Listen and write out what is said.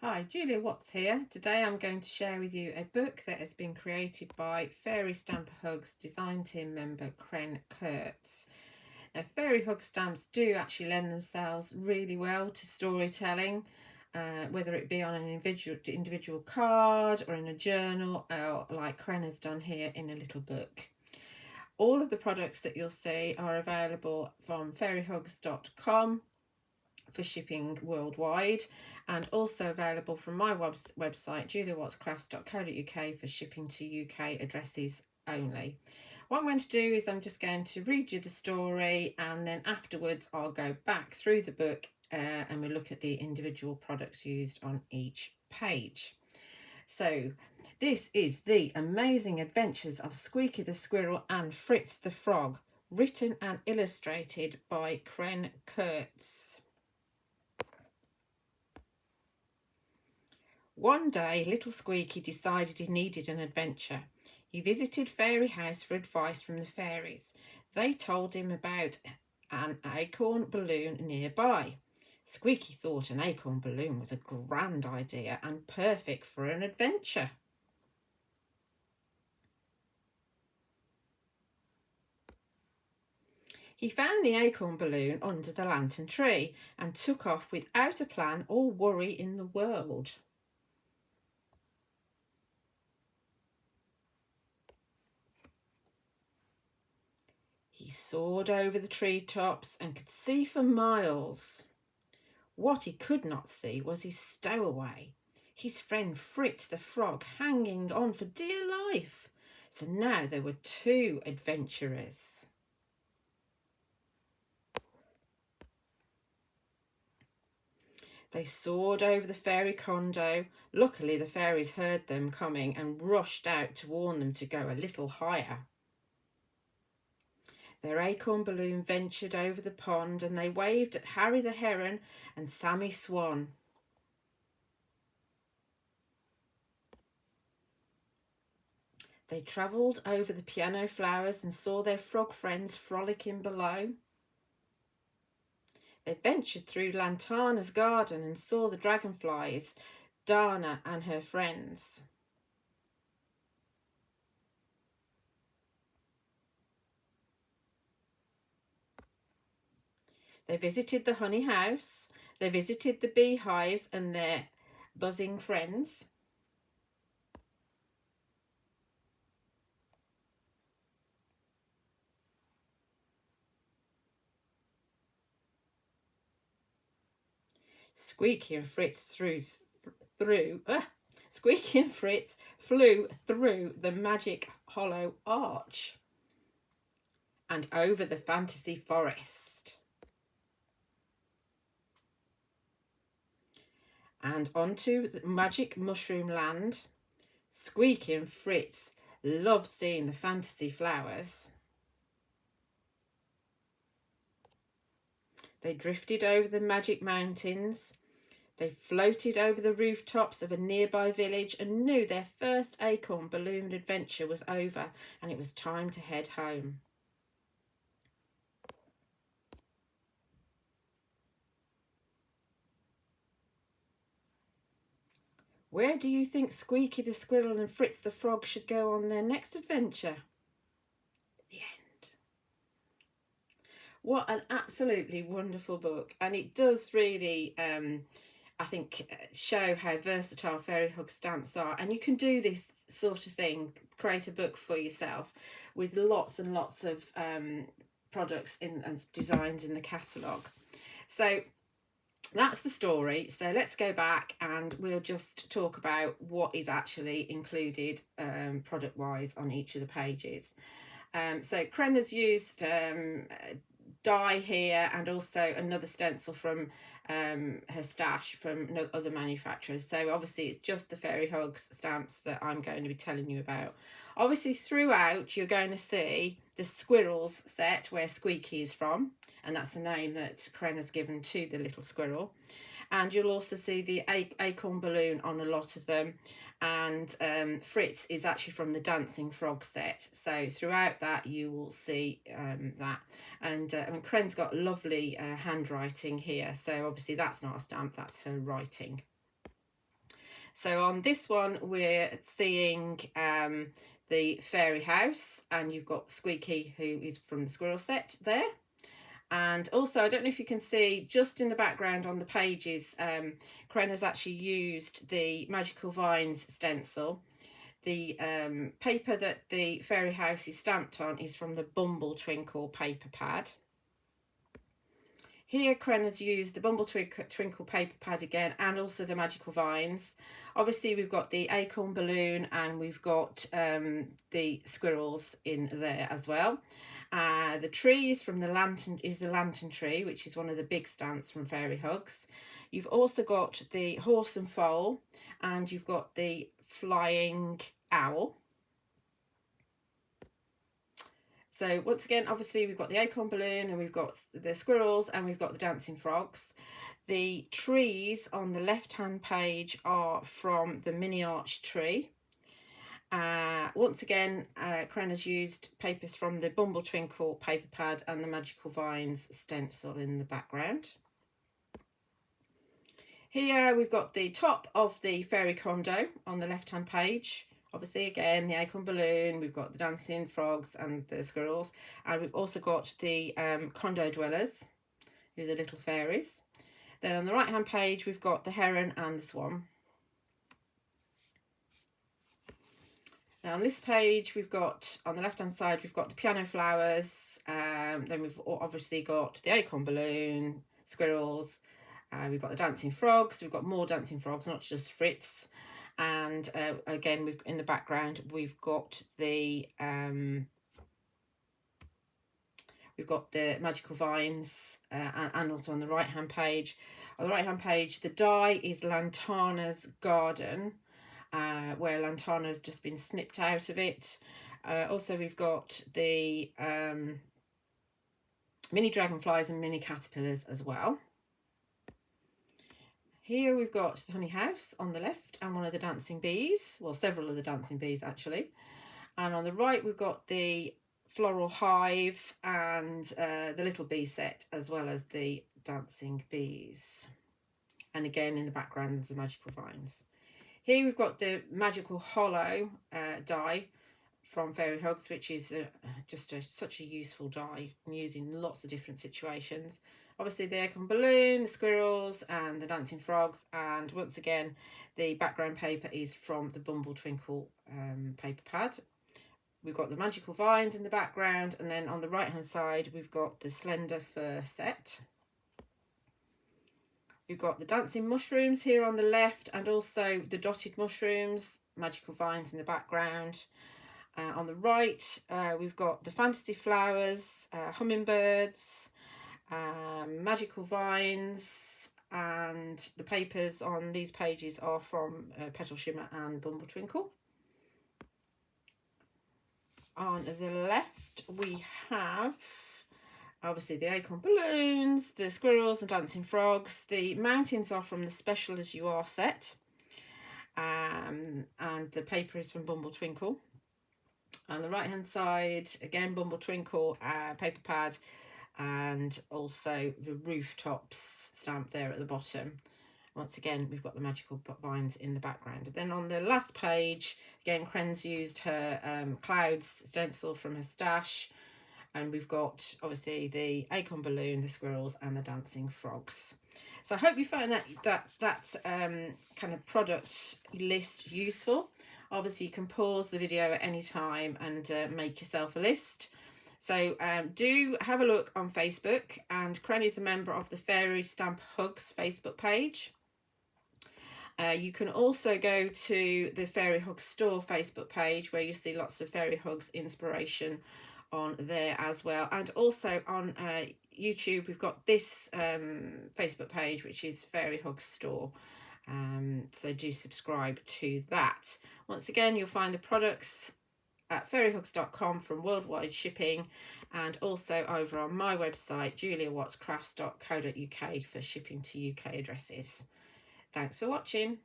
Hi, Julia Watts here. Today I'm going to share with you a book that has been created by Fairy Stamper Hugs design team member Kren. Now, fairy hug stamps do actually lend themselves really well to storytelling, whether it be on an individual card or in a journal, or like Kren has done here in a little book. All of the products that you'll see are available from fairyhugs.com for shipping worldwide, and also available from my website juliawattscrafts.co.uk for shipping to UK addresses only. What I'm going to do is I'm just going to read you the story, and then afterwards I'll go back through the book and we'll look at the individual products used on each page. So this is The Amazing Adventures of Squeaky the Squirrel and Fritz the Frog, written and illustrated by Kren. One day, little Squeaky decided he needed an adventure. He visited Fairy House for advice from the fairies. They told him about an acorn balloon nearby. Squeaky thought an acorn balloon was a grand idea and perfect for an adventure. He found the acorn balloon under the lantern tree and took off without a plan or worry in the world. He soared over the treetops and could see for miles. What he could not see was his stowaway, his friend Fritz the Frog, hanging on for dear life. So now there were two adventurers. They soared over the fairy condo. Luckily, the fairies heard them coming and rushed out to warn them to go a little higher. Their acorn balloon ventured over the pond and they waved at Harry the Heron and Sammy Swan. They travelled over the piano flowers and saw their frog friends frolicking below. They ventured through Lantana's garden and saw the Dragonflies, Dana and her friends. They visited the honey house. They visited the beehives and their buzzing friends. Squeaky and Fritz Squeaky and Fritz flew through the magic hollow arch and over the fantasy forest and onto the magic mushroom land. Squeaky and Fritz loved seeing the fantasy flowers. They drifted over the magic mountains. They floated over the rooftops of a nearby village and knew their first acorn balloon adventure was over and it was time to head home. Where do you think Squeaky the Squirrel and Fritz the Frog should go on their next adventure? The end. What an absolutely wonderful book, and it does really I think show how versatile fairy hug stamps are, and you can do this sort of thing, create a book for yourself with lots and lots of products and designs in the catalogue. So that's the story. So let's go back and we'll just talk about what is actually included product wise on each of the pages. So Kren has used die here and also another stencil from her stash from other manufacturers. So obviously it's just the Fairy Hugs stamps that I'm going to be telling you about. Obviously throughout you're going to see the Squirrels set where Squeaky is from, and that's the name that Kren has given to the little squirrel. And you'll also see the acorn balloon on a lot of them, and Fritz is actually from the Dancing Frog set. So throughout that you will see that, and Kren's got lovely handwriting here, so obviously that's not a stamp, that's her writing. So on this one, we're seeing the fairy house, and you've got Squeaky, who is from the Squirrel set there. And also, I don't know if you can see just in the background on the pages, Kren has actually used the Magical Vines stencil. The paper that the fairy house is stamped on is from the BumbleTwinkle paper pad. Here, Kren has used the BumbleTwinkle paper pad again, and also the Magical Vines. Obviously, we've got the Acorn Balloon, and we've got the Squirrels in there as well. The tree is from the lantern tree, which is one of the big stamps from Fairy Hugs. You've also got the horse and foal, and you've got the flying owl. So once again, obviously we've got the acorn balloon, and we've got the squirrels, and we've got the dancing frogs. The trees on the left hand page are from the mini arch tree. Once again, Kren has used papers from the BumbleTwinkle paper pad and the Magical Vines stencil in the background. Here we've got the top of the fairy condo on the left hand page. Obviously, again, the acorn balloon, we've got the dancing frogs and the squirrels, and we've also got the Condo Dwellers, who are the little fairies. Then on the right hand page, we've got the heron and the swan. Now on this page, we've got, on the left hand side, we've got the piano flowers, then we've obviously got the acorn balloon, squirrels, we've got the dancing frogs, we've got more dancing frogs, not just Fritz. And again, we've in the background, we've got the Magical Vines, and also on the right hand page. On the right hand page, the die is Lantana's garden, where Lantana has just been snipped out of it. Also, we've got the mini dragonflies and mini caterpillars as well. Here we've got the honey house on the left, and one of the dancing bees, well, several of the dancing bees actually. And on the right, we've got the Floral Hive and the little bee set, as well as the dancing bees. And again, in the background, there's the Magical Vines. Here we've got the Magical Hollow die from Fairy Hugs, which is such a useful die. I'm using lots of different situations. Obviously the acorn balloon, the squirrels and the dancing frogs, and once again the background paper is from the BumbleTwinkle paper pad. We've got the Magical Vines in the background, and then on the right hand side we've got the Slender Fir set. We've got the dancing mushrooms here on the left, and also the dotted mushrooms, Magical Vines in the background. On the right, we've got the fantasy flowers, hummingbirds, Magical Vines, and the papers on these pages are from PetalShimmer and BumbleTwinkle. On the left, we have obviously the acorn balloons, the squirrels and dancing frogs. The mountains are from the Special As You Are set, and the paper is from BumbleTwinkle. On the right hand side, again BumbleTwinkle paper pad, and also the Rooftops stamp there at the bottom. Once again, we've got the Magical Vines in the background. And then on the last page, again, Kren's used her clouds stencil from her stash, and we've got obviously the acorn balloon, the squirrels and the dancing frogs. So I hope you find that kind of product list useful. Obviously you can pause the video at any time and make yourself a list. So do have a look on Facebook, and Kren is a member of the Fairy Stamp Hugs Facebook page. You can also go to the Fairy Hugs store Facebook page, where you see lots of Fairy Hugs inspiration on there as well. And also on YouTube, we've got this Facebook page, which is Fairy Hugs store. So do subscribe to that. Once again, you'll find the products at fairyhugs.com from worldwide shipping, and also over on my website juliawattscrafts.co.uk for shipping to UK addresses. Thanks for watching.